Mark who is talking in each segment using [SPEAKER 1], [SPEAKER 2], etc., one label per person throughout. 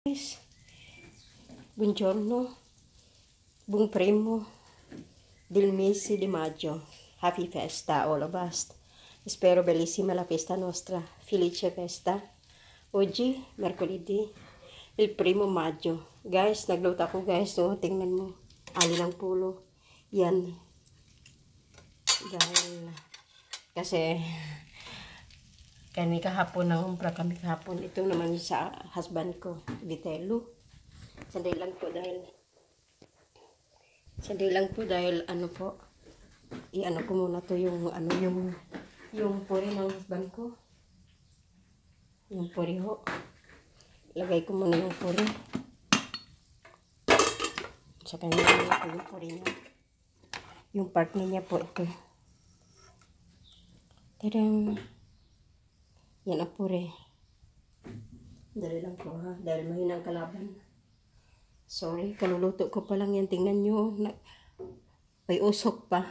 [SPEAKER 1] Guys, buongiorno, buon primo del mese di maggio. Happy festa all of us. Spero bellissima la festa nostra. Felice festa. Oggi, mercoledì, il 1 maggio. Guys, nagluto ako guys. No? Tingnan mo. Ali ng pulo. Yan. Dahil, kasi, kahapon nangumpra kami kahapon. Ito naman sa husband ko, Vitello. Sandali lang po dahil ano po, i-ano ko muna to yung puri ng husband ko. Yung puri ho. Lagay ko muna yung puri. Sa kanya yung puri niya. Yung part niya po ito. Tadang! Yan ang puri. Dali lang po ha. Dahil mahinang kalaban. Sorry, kaluluto ko pa lang yan. Tingnan nyo. May usok pa.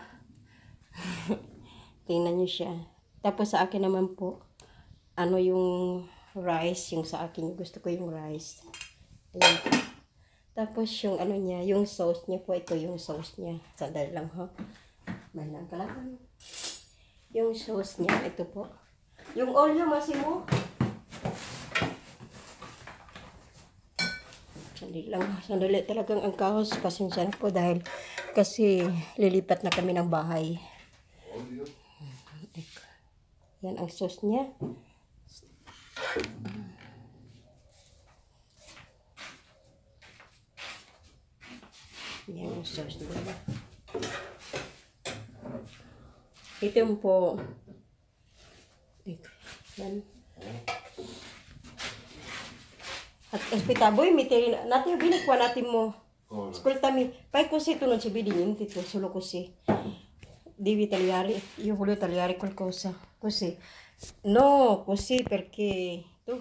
[SPEAKER 1] Tingnan nyo siya. Tapos sa akin naman po, ano yung rice. Yung sa akin, gusto ko yung rice. Ayan. Tapos yung ano niya, yung sauce niya po. Ito yung sauce niya. Sandali lang ha. Mahinang kalaban. Yung sauce niya, ito po. Yung olyo, Masimo. Sandali talagang ang kaos. Pasensya na po dahil kasi lilipat na kami ng bahay. Yan ang sauce niya. Yan ang sauce niya. Ito po. Yan. At espitaboy, miteri natin binikwa natin mo. Skulta mi, pai così tu non ci vedi niente, tu solo così. Devi tagliare, io voglio tagliare qualcosa, così. No, così perché tu.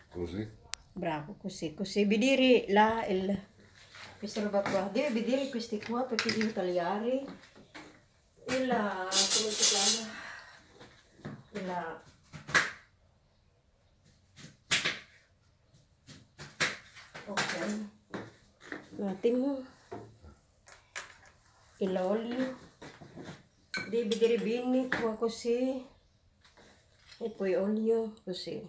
[SPEAKER 2] Così?
[SPEAKER 1] Bravo, così, così. Vedere là questa roba qua, devi vedere questi qua perché devi tagliare come si chiama? Okay. Natin mo. L'olio. Devi vedere bene qua così. E poi olio così.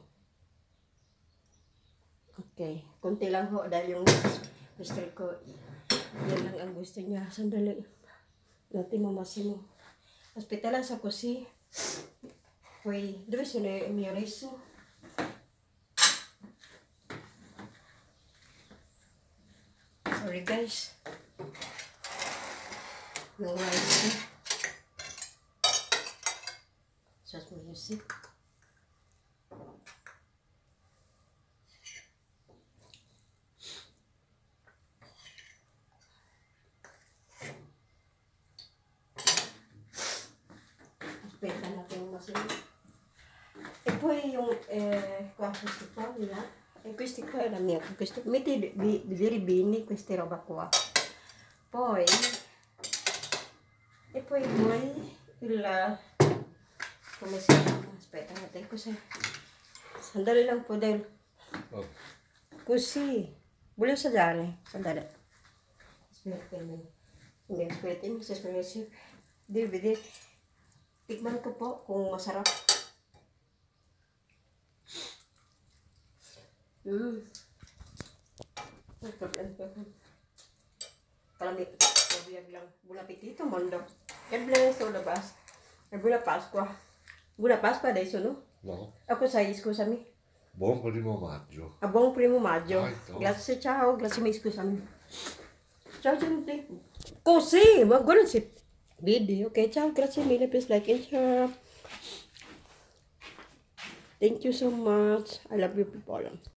[SPEAKER 1] Okay. Konti lang ho dahil yung gusto ko. Yan lang ang gusto niya. Sandali. Natin mo Masimo. Aspetta lang sa così. Poi dove sono il mio riso? Sorry guys. No rice. Just for you see. Aspetta natin Masimo. E poi yung questi qua, e questi qua è la mia, questo, metti vedere bene queste roba qua. Poi come si chiama? Aspetta natin così. Sandali lang po dahil. Così. Voglio assaggiare. Sandali. Aspetta. Devi vedere. Tikman ko po kung masarap. Kalami, pabiyag lang. Buona appetito, mondo. God bless all of us. Buona Pasqua. Buona Pasqua adesso, no?
[SPEAKER 2] No.
[SPEAKER 1] Ako sai, scusami.
[SPEAKER 2] Buon 1 maggio.
[SPEAKER 1] A buon 1 maggio.
[SPEAKER 2] Ciao.
[SPEAKER 1] Grazie, ciao. Grazie mille, scusami. Ciao, gente. Così, ma guarda se vedi. Ok, ciao. Grazie mille, please like and share. Thank you so much. I love you people.